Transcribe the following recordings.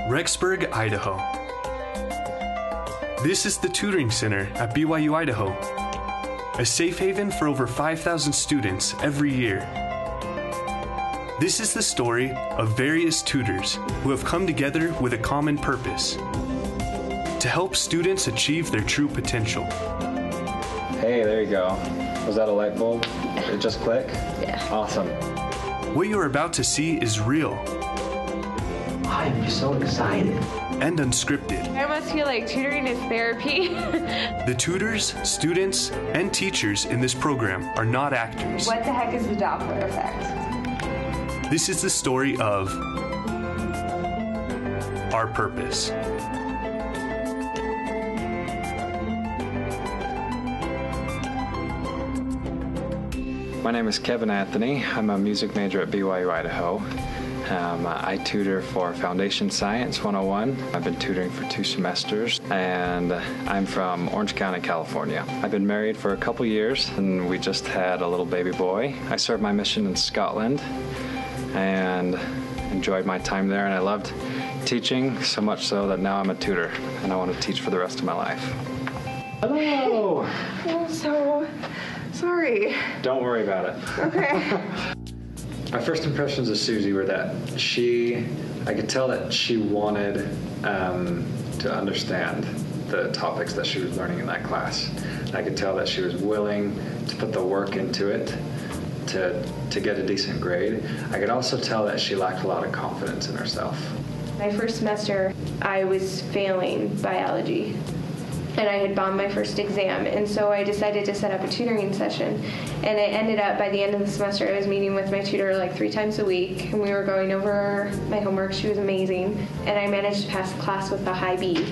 Rexburg, Idaho. This is the Tutoring Center at BYU-Idaho, a safe haven for over 5,000 students every year. This is the story of various tutors who have come together with a common purpose: to help students achieve their true potential. Hey, there you go. Was that a light bulb? Did it just click? Yeah. Awesome. What you're about to see is real. I'm so excited. And unscripted. I almost feel like tutoring is therapy. The tutors, students, and teachers in this program are not actors. What the heck is the Doppler effect? This is the story of our purpose. My name is Kevin Anthony. I'm a music major at BYU-Idaho. I tutor for Foundation Science 101. I've been tutoring for 2 semesters, and I'm from Orange County, California. I've been married for a couple years, and we just had a little baby boy. I served my mission in Scotland and enjoyed my time there, and I loved teaching so much so that now I'm a tutor, and I want to teach for the rest of my life. Hello! I'm so sorry. Don't worry about it. Okay. My first impressions of Susie were that I could tell that she wanted to understand the topics that she was learning in that class. I could tell that she was willing to put the work into it to get a decent grade. I could also tell that she lacked a lot of confidence in herself. My first semester, I was failing biology, and I had bombed my first exam, and so I decided to set up a tutoring session. And it ended up, by the end of the semester, I was meeting with my tutor like 3 times a week, and we were going over my homework. She was amazing, and I managed to pass the class with a high B.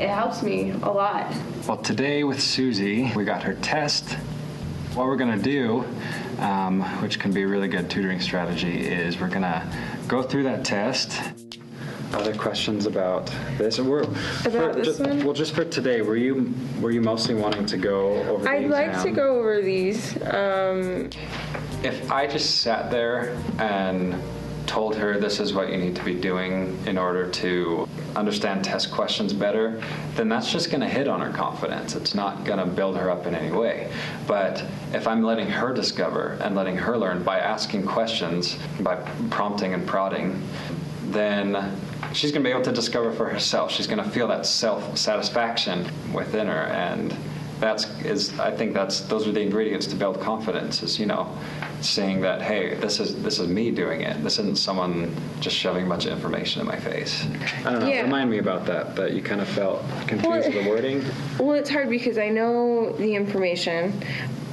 It helps me a lot. Well, today with Susie, we got her test. What we're going to do, which can be a really good tutoring strategy, is we're going to go through that test. Other questions about this? Well, just for today, were you mostly wanting to go over the I'd exam? like to go over these. If I just sat there and told her this is what you need to be doing in order to understand test questions better, then that's just going to hit on her confidence. It's not going to build her up in any way. But if I'm letting her discover and letting her learn by asking questions, by prompting and prodding, then she's going to be able to discover for herself. She's going to feel that self-satisfaction within her, and I think those are the ingredients to build confidence. Is saying that, hey, this is me doing it. This isn't someone just shoving a bunch of information in my face. I don't know. Yeah. Remind me about that you kind of felt confused with the wording. Well, it's hard because I know the information.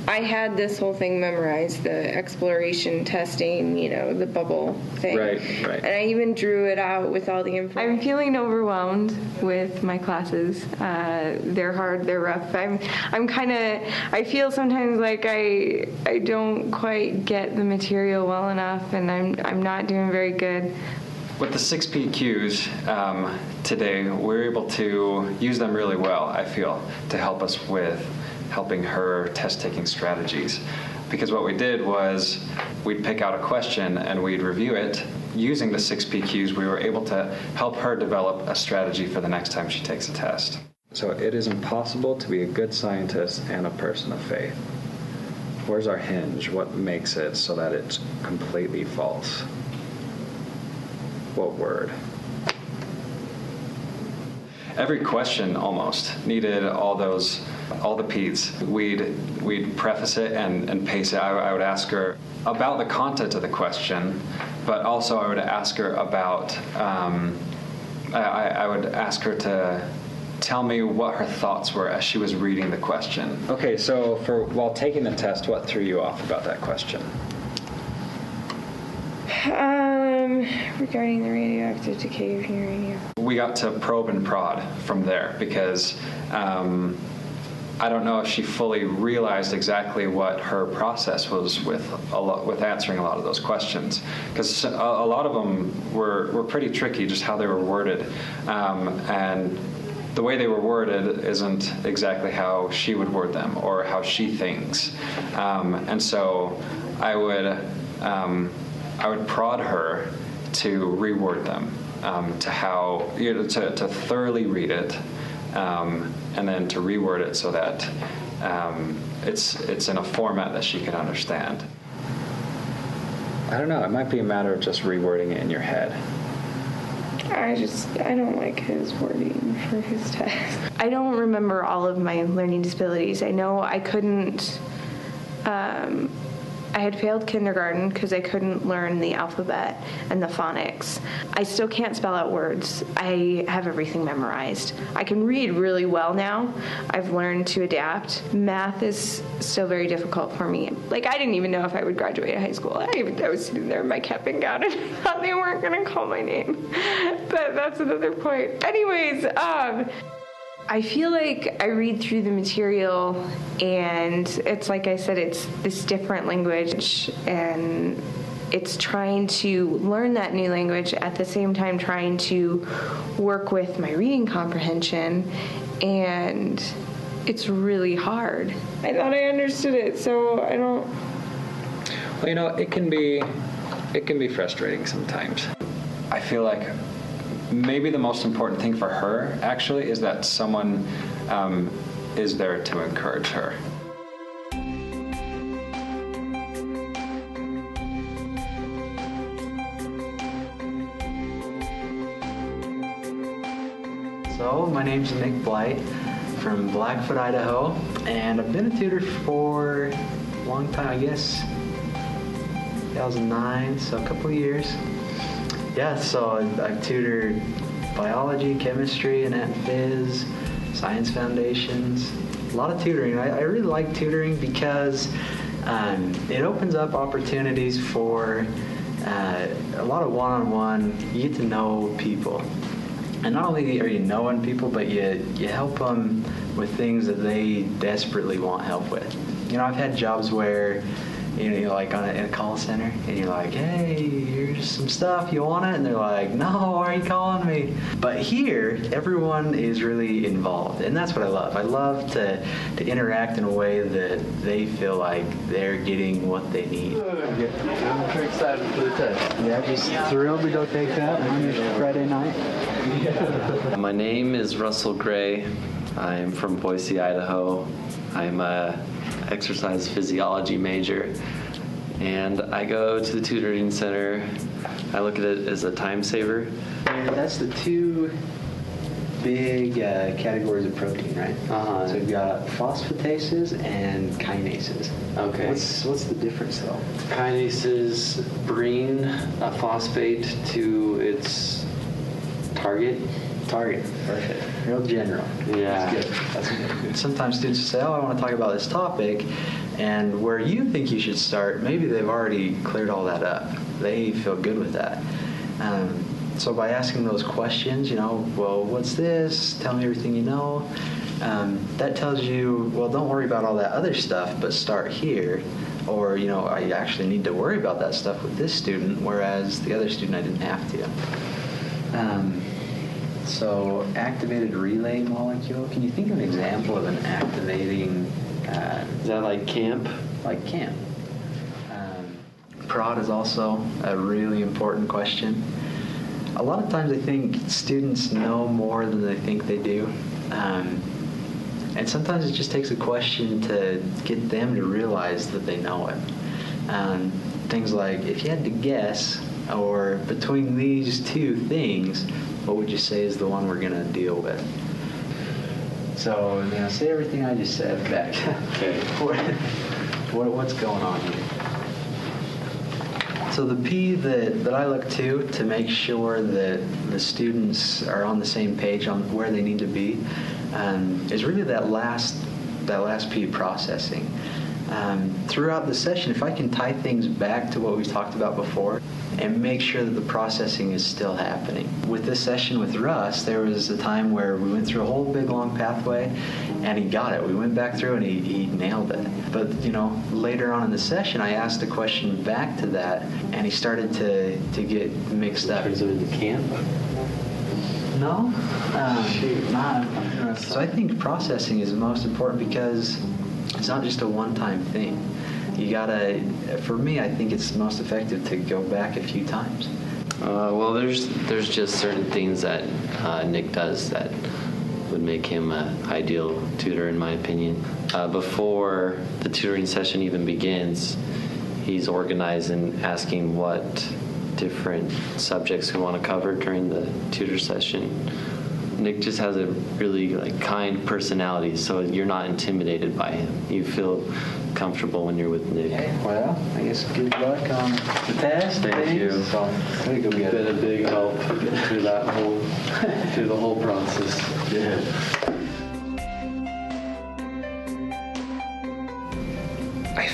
I had this whole thing memorized, the exploration testing, the bubble thing. Right. And I even drew it out with all the information. I'm feeling overwhelmed with my classes. They're hard, they're rough. I feel sometimes like I don't quite get the material well enough, and I'm not doing very good. With the 6 PQs today, we're able to use them really well, I feel, to help us with helping her test-taking strategies. Because what we did was we'd pick out a question and we'd review it. Using the 6 PQs, we were able to help her develop a strategy for the next time she takes a test. So it is impossible to be a good scientist and a person of faith. Where's our hinge? What makes it so that it's completely false? What word? Every question almost needed all the P's. We'd preface it and pace it. I would ask her about the content of the question, but also I would ask her about, I would ask her to tell me what her thoughts were as she was reading the question. Okay, so while taking the test, what threw you off about that question? Regarding the radioactive decay of uranium. We got to probe and prod from there because I don't know if she fully realized exactly what her process was with answering a lot of those questions, because a lot of them were pretty tricky, just how they were worded, and the way they were worded isn't exactly how she would word them or how she thinks, and so I would prod her to reword them to how, to thoroughly read it, and then to reword it so that it's in a format that she can understand. I don't know, it might be a matter of just rewording it in your head. I don't like his wording for his test. I don't remember all of my learning disabilities. I know I couldn't, I had failed kindergarten because I couldn't learn the alphabet and the phonics. I still can't spell out words. I have everything memorized. I can read really well now. I've learned to adapt. Math is still very difficult for me. Like, I didn't even know if I would graduate high school. I was sitting there in my cap and gown and I thought they weren't going to call my name. But that's another point. Anyways, I feel like I read through the material and it's like I said, it's this different language and it's trying to learn that new language at the same time trying to work with my reading comprehension, and it's really hard. I thought I understood it, so I don't... Well, it can be frustrating sometimes. I feel like maybe the most important thing for her, actually, is that someone is there to encourage her. So, my name's Nick Blight from Blackfoot, Idaho, and I've been a tutor for a long time, I guess 2009, so a couple of years. Yeah, so I've tutored biology, chemistry, and phys, science foundations, a lot of tutoring. I really like tutoring because it opens up opportunities for a lot of one-on-one. You get to know people. And not only are you knowing people, but you help them with things that they desperately want help with. I've had jobs where you're like in a call center and you're like, hey, here's some stuff, you want it? And they're like, no, why are you calling me? But here, everyone is really involved, and that's what I love. I love to interact in a way that they feel like they're getting what they need. I'm pretty excited for the test. Yeah, just thrilled to go take that on your Friday night. My name is Russell Gray. I'm from Boise, Idaho. I'm a exercise physiology major, and I go to the tutoring center. I look at it as a time saver. And that's the two big categories of protein, right? Uh-huh. So we've got phosphatases and kinases. Okay. What's the difference though? Kinases bring a phosphate to its target. Perfect. Real general. Yeah. That's good. Sometimes students say, I want to talk about this topic, and where you think you should start, maybe they've already cleared all that up. They feel good with that. So by asking those questions, well, what's this? Tell me everything you know. That tells you, well, don't worry about all that other stuff, but start here. Or, I actually need to worry about that stuff with this student, whereas the other student I didn't have to. So activated relay molecule, can you think of an example of an activating... Is that like camp? Like camp. Prod is also a really important question. A lot of times I think students know more than they think they do. And sometimes it just takes a question to get them to realize that they know it. Things like, if you had to guess, or between these two things, what would you say is the one we're going to deal with? So, say everything I just said back. Okay. What's going on here? So the P that I look to make sure that the students are on the same page on where they need to be is really that last P, processing. Throughout the session, if I can tie things back to what we talked about before and make sure that the processing is still happening. With this session with Russ, there was a time where we went through a whole big long pathway and he got it. We went back through and he nailed it. But later on in the session, I asked a question back to that and he started to get mixed up. Turns it into camp? No. So I think processing is the most important because it's not just a one-time thing. You gotta, for me, I think it's most effective to go back a few times. Well, there's just certain things that Nick does that would make him an ideal tutor, in my opinion. Before the tutoring session even begins, he's organized and asking what different subjects we want to cover during the tutor session. Nick just has a really kind personality, so you're not intimidated by him. You feel comfortable when you're with Nick. Okay, well, I guess good luck on the test. Thank you. So, I think it'll be Been a big help through the whole process. Yeah. I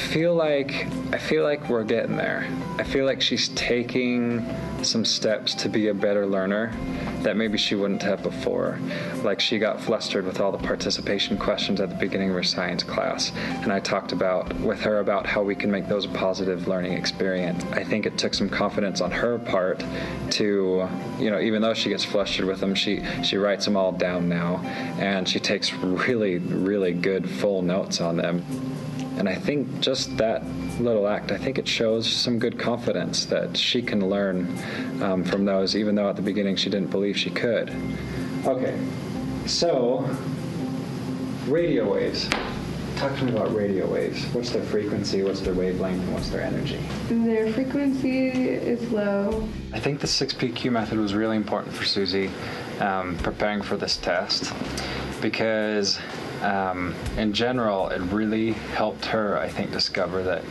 feel like we're getting there. I feel like she's taking some steps to be a better learner that maybe she wouldn't have before. Like, she got flustered with all the participation questions at the beginning of her science class, and I talked with her about how we can make those a positive learning experience. I think it took some confidence on her part to, even though she gets flustered with them, she writes them all down now, and she takes really, really good full notes on them. And I think just that little act, I think it shows some good confidence that she can learn from those, even though at the beginning she didn't believe she could. Okay, so radio waves. Talk to me about radio waves. What's their frequency, what's their wavelength, and what's their energy? Their frequency is low. I think the 6PQ method was really important for Susie preparing for this test, because in general, it really helped her, I think, discover that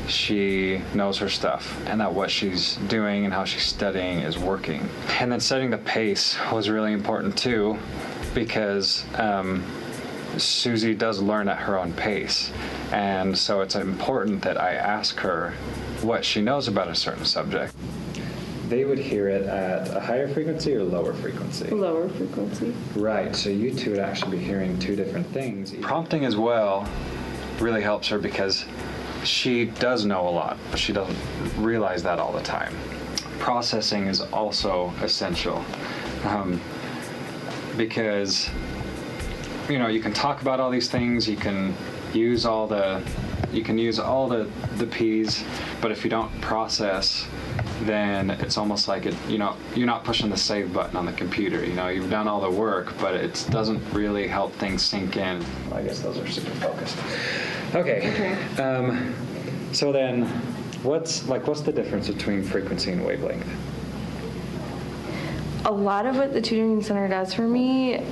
she knows her stuff and that what she's doing and how she's studying is working. And then setting the pace was really important too, because Susie does learn at her own pace. And so it's important that I ask her what she knows about a certain subject. They would hear it at a higher frequency or lower frequency? Lower frequency. Right, so you two would actually be hearing two different things. Prompting as well really helps her, because she does know a lot, but she doesn't realize that all the time. Processing is also essential, because you can talk about all these things, you can use all the P's, but if you don't process, then it's almost like you're not pushing the save button on the computer. You've done all the work, but it doesn't really help things sink in. Well, I guess those are super focused. Okay. So then, what's the difference between frequency and wavelength? A lot of what the tutoring center does for me,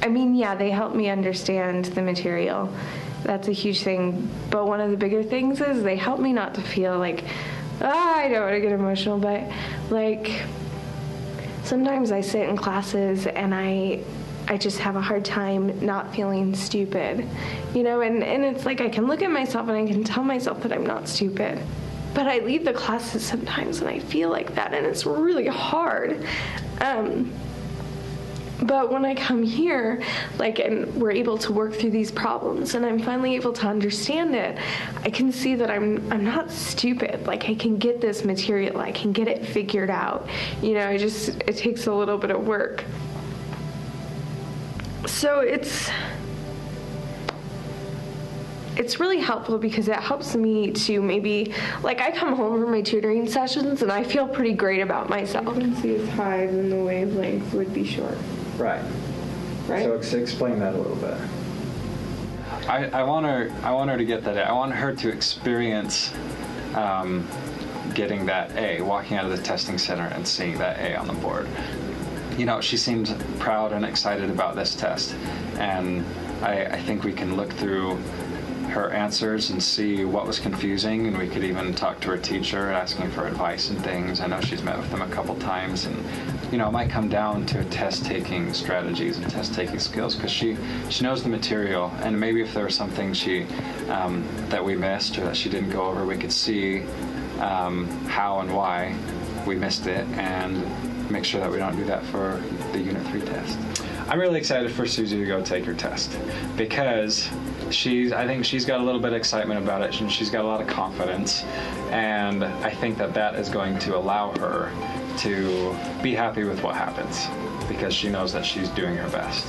they help me understand the material. That's a huge thing. But one of the bigger things is they help me not to feel like, I don't want to get emotional, but sometimes I sit in classes and I just have a hard time not feeling stupid, and it's like I can look at myself and I can tell myself that I'm not stupid. But I leave the classes sometimes and I feel like that, and it's really hard. But when I come here, and we're able to work through these problems, and I'm finally able to understand it, I can see that I'm not stupid. I can get this material, I can get it figured out. It takes a little bit of work. So it's really helpful, because it helps me to maybe, I come home from my tutoring sessions and I feel pretty great about myself. The frequency is high, then the wavelength would be short. Right. So explain that a little bit. I want her to get that A. I want her to experience getting that A, walking out of the testing center and seeing that A on the board. She seemed proud and excited about this test, and I think we can look through her answers and see what was confusing, and we could even talk to her teacher asking for advice and things. I know she's met with them a couple times, and it might come down to test-taking strategies and test-taking skills, because she knows the material, and maybe if there was something that we missed or that she didn't go over, we could see how and why we missed it, and make sure that we don't do that for the Unit 3 test. I'm really excited for Susie to go take her test, because I think she's got a little bit of excitement about it, and she's got a lot of confidence, and I think that is going to allow her to be happy with what happens, because she knows that she's doing her best.